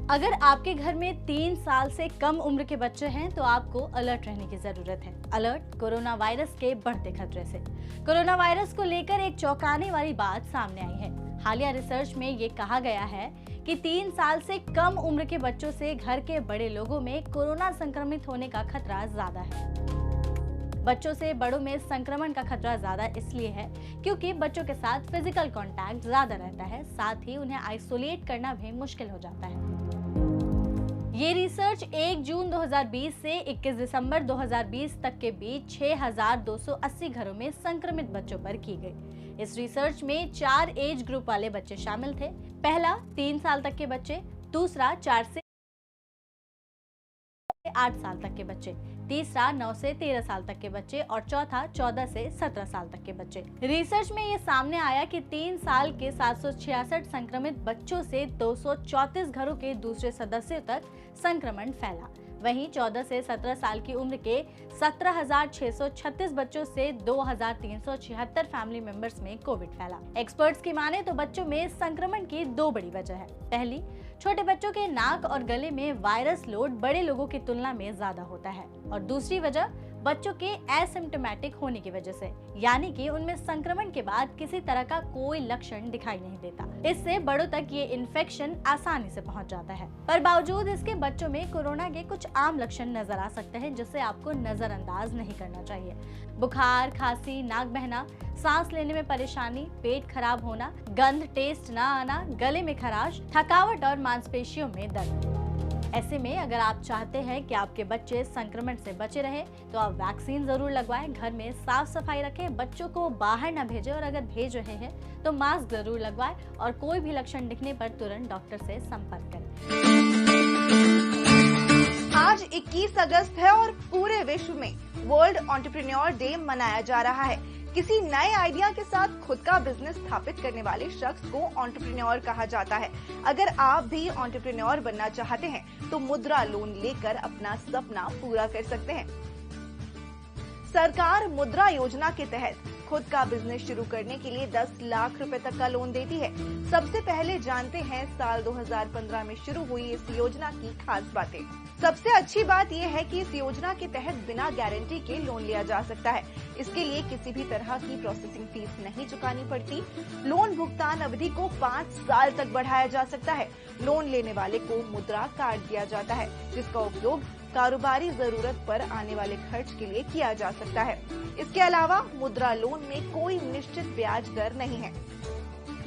अगर आपके घर में 3 साल से कम उम्र के बच्चे हैं तो आपको अलर्ट रहने की जरूरत है। अलर्ट कोरोना वायरस के बढ़ते खतरे से। कोरोना वायरस को लेकर एक चौंकाने वाली बात सामने आई है। हालिया रिसर्च में ये कहा गया है कि 3 साल से कम उम्र के बच्चों से घर के बड़े लोगों में कोरोना संक्रमित होने का खतरा ज्यादा है। बच्चों से बड़ों में संक्रमण का खतरा ज्यादा इसलिए है क्योंकि बच्चों के साथ फिजिकल कांटेक्ट ज्यादा रहता है, साथ ही उन्हें आइसोलेट करना भी मुश्किल हो जाता है। ये रिसर्च 1 जून 2020 से 21 दिसंबर 2020 तक के बीच 6,280 घरों में संक्रमित बच्चों पर की गई। इस रिसर्च में 4 एज ग्रुप वाले बच्चे शामिल थे। पहला 3 साल तक के बच्चे, दूसरा 4 से 8 साल तक के बच्चे, तीसरा 9 से 13 साल तक के बच्चे और चौथा 14 से 17 साल तक के बच्चे। रिसर्च में ये सामने आया कि 3 साल के 766 संक्रमित बच्चों से 234 घरों के दूसरे सदस्यों तक संक्रमण फैला। वहीं 14 से 17 साल की उम्र के 17,636 बच्चों से 2,376 फैमिली मेंबर्स में कोविड फैला। एक्सपर्ट्स की माने तो बच्चों में संक्रमण की 2 बड़ी वजह है। पहली, छोटे बच्चों के नाक और गले में वायरस लोड बड़े लोगों की तुलना में ज्यादा होता है, और दूसरी वजह बच्चों के एसिम्प्टोमेटिक होने की वजह से, यानी कि उनमें संक्रमण के बाद किसी तरह का कोई लक्षण दिखाई नहीं देता। इससे बड़ों तक ये इन्फेक्शन आसानी से पहुंच जाता है। पर बावजूद इसके बच्चों में कोरोना के कुछ आम लक्षण नजर आ सकते हैं जिसे आपको नजरअंदाज नहीं करना चाहिए। बुखार, खांसी, नाक बहना, सांस लेने में परेशानी, पेट खराब होना, गंध टेस्ट न आना, गले में खराश, थकावट और मांसपेशियों में दर्द। ऐसे में अगर आप चाहते हैं कि आपके बच्चे संक्रमण से बचे रहे तो आप वैक्सीन जरूर लगवाएं, घर में साफ सफाई रखें, बच्चों को बाहर न भेजें और अगर भेज रहे हैं तो मास्क जरूर लगवाएं और कोई भी लक्षण दिखने पर तुरंत डॉक्टर से संपर्क करें। आज 21 अगस्त है और पूरे विश्व में वर्ल्ड एंटरप्रेन्योर डे मनाया जा रहा है। किसी नए आइडिया के साथ खुद का बिजनेस स्थापित करने वाले शख्स को एंटरप्रेन्योर कहा जाता है। अगर आप भी एंटरप्रेन्योर बनना चाहते हैं तो मुद्रा लोन लेकर अपना सपना पूरा कर सकते हैं। सरकार मुद्रा योजना के तहत खुद का बिजनेस शुरू करने के लिए 10 लाख रुपए तक का लोन देती है। सबसे पहले जानते हैं साल 2015 में शुरू हुई इस योजना की खास बातें। सबसे अच्छी बात यह है कि इस योजना के तहत बिना गारंटी के लोन लिया जा सकता है। इसके लिए किसी भी तरह की प्रोसेसिंग फीस नहीं चुकानी पड़ती। लोन भुगतान अवधि को 5 साल तक बढ़ाया जा सकता है। लोन लेने वाले को मुद्रा कार्ड दिया जाता है जिसका उपयोग कारोबारी जरूरत पर आने वाले खर्च के लिए किया जा सकता है। इसके अलावा मुद्रा लोन में कोई निश्चित ब्याज दर नहीं है,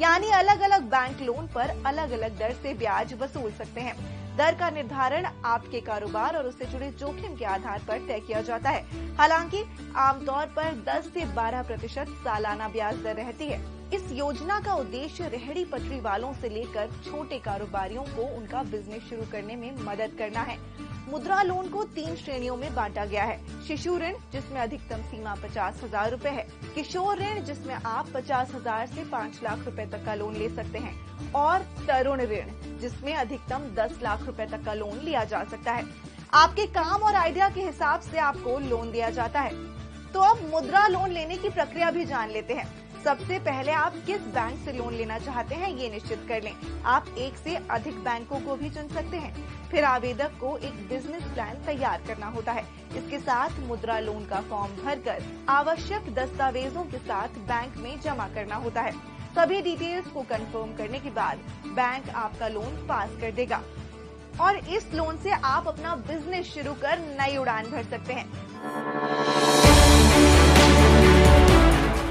यानी अलग अलग बैंक लोन पर अलग अलग दर से ब्याज वसूल सकते हैं। दर का निर्धारण आपके कारोबार और उससे जुड़े जोखिम के आधार पर तय किया जाता है। हालांकि आमतौर पर 10 से 12% सालाना ब्याज दर रहती है। इस योजना का उद्देश्य रेहड़ी पटरी वालों से लेकर छोटे कारोबारियों को उनका बिजनेस शुरू करने में मदद करना है। मुद्रा लोन को 3 श्रेणियों में बांटा गया है। शिशु ऋण जिसमें अधिकतम सीमा 50,000 रूपए है, किशोर ऋण जिसमें आप 50,000 से 5 लाख रुपए तक का लोन ले सकते हैं, और तरुण ऋण जिसमें अधिकतम 10 लाख रुपए तक का लोन लिया जा सकता है। आपके काम और आइडिया के हिसाब से आपको लोन दिया जाता है। तो अब मुद्रा लोन लेने की प्रक्रिया भी जान लेते हैं। सबसे पहले आप किस बैंक से लोन लेना चाहते हैं ये निश्चित कर लें। आप एक से अधिक बैंकों को भी चुन सकते हैं। फिर आवेदक को एक बिजनेस प्लान तैयार करना होता है। इसके साथ मुद्रा लोन का फॉर्म भरकर आवश्यक दस्तावेजों के साथ बैंक में जमा करना होता है। सभी डिटेल्स को कंफर्म करने के बाद बैंक आपका लोन पास कर देगा और इस लोन से आप अपना बिजनेस शुरू कर नई उड़ान भर सकते हैं।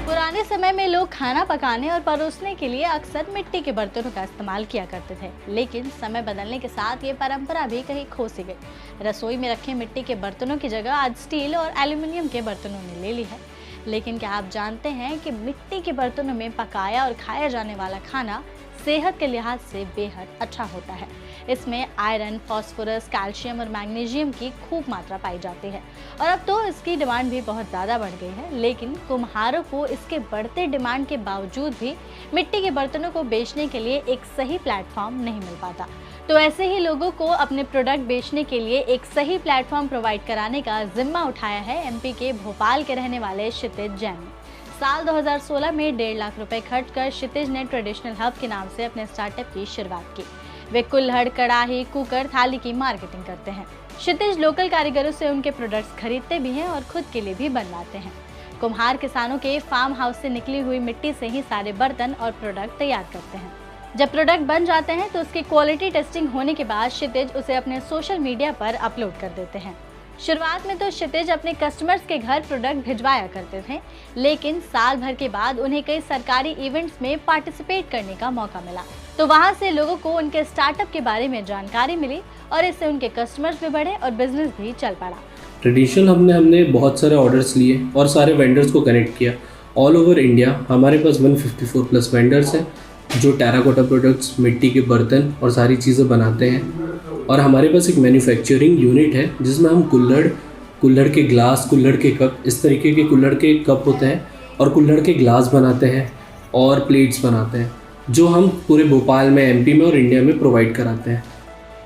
पुराने समय में लोग खाना पकाने और परोसने के लिए अक्सर मिट्टी के बर्तनों का इस्तेमाल किया करते थे, लेकिन समय बदलने के साथ ये परंपरा भी कहीं खो सी गई। रसोई में रखे मिट्टी के बर्तनों की जगह आज स्टील और एल्यूमिनियम के बर्तनों ने ले ली है। लेकिन क्या आप जानते हैं कि मिट्टी के बर्तनों में पकाया और खाया जाने वाला खाना सेहत के लिहाज से बेहद अच्छा होता है। इसमें आयरन, फास्फोरस, कैल्शियम और मैग्नीशियम की खूब मात्रा पाई जाती है और अब तो इसकी डिमांड भी बहुत ज़्यादा बढ़ गई है। लेकिन कुम्हारों को इसके बढ़ते डिमांड के बावजूद भी मिट्टी के बर्तनों को बेचने के लिए एक सही प्लेटफॉर्म नहीं मिल पाता। तो ऐसे ही लोगों को अपने प्रोडक्ट बेचने के लिए एक सही प्लेटफॉर्म प्रोवाइड कराने का जिम्मा उठाया है एमपी के भोपाल के रहने वाले क्षितिज जैन ने। साल 2016 में 1.5 लाख रुपए खर्च कर क्षितिज ने ट्रेडिशनल हब के नाम से अपने स्टार्टअप की शुरुआत की। वे कुल्हड़, कड़ाही, कुकर, थाली की मार्केटिंग करते हैं। क्षितिज लोकल कारीगरों से उनके प्रोडक्ट्स खरीदते भी हैं और खुद के लिए भी बनवाते हैं। कुम्हार किसानों के फार्म हाउस से निकली हुई मिट्टी से ही सारे बर्तन और प्रोडक्ट तैयार करते हैं। जब प्रोडक्ट बन जाते हैं तो उसकी क्वालिटी टेस्टिंग होने के बाद क्षितिज उसे अपने सोशल मीडिया पर अपलोड कर देते हैं। शुरुआत में तो क्षितिज अपने कस्टमर्स के घर प्रोडक्ट भिजवाया करते थे, लेकिन साल भर के बाद उन्हें कई सरकारी इवेंट्स में पार्टिसिपेट करने का मौका मिला, तो वहां से लोगों को उनके स्टार्टअप के बारे में जानकारी मिली और इससे उनके कस्टमर्स भी बढ़े और बिजनेस भी चल पड़ा। ट्रेडिशनल हमने बहुत सारे ऑर्डर्स लिए और सारे वेंडर्स को कनेक्ट किया। ऑल ओवर इंडिया हमारे पास 154 प्लस वेंडर्स हैं जो टेराकोटा प्रोडक्ट्स, मिट्टी के बर्तन और सारी चीज़ें बनाते हैं। और हमारे पास एक मैन्युफैक्चरिंग यूनिट है जिसमें हम कुल्हड़ के ग्लास, कुल्हड़ के कप, इस तरीके के कुल्हड़ के कप होते हैं और कुल्हड़ के ग्लास बनाते हैं और प्लेट्स बनाते हैं, जो हम पूरे भोपाल में, एमपी में और इंडिया में प्रोवाइड कराते हैं।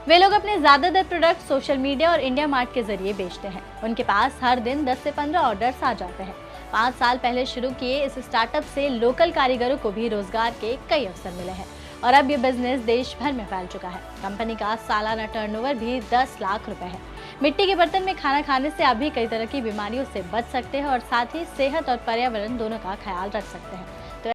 वे लोग अपने ज़्यादातर प्रोडक्ट सोशल मीडिया और इंडिया मार्ट के जरिए बेचते हैं। उनके पास हर दिन 10 से 15 ऑर्डर्स आ जाते हैं। 5 साल पहले शुरू किए इस स्टार्टअप से लोकल कारीगरों को भी रोजगार के कई अवसर मिले हैं और अब ये बिजनेस देश भर में फैल चुका है। कंपनी का सालाना टर्नओवर भी 10 लाख रुपए है। मिट्टी के बर्तन में खाना खाने से आप भी कई तरह की बीमारियों से बच सकते हैं और साथ ही सेहत और पर्यावरण दोनों का ख्याल रख सकते हैं।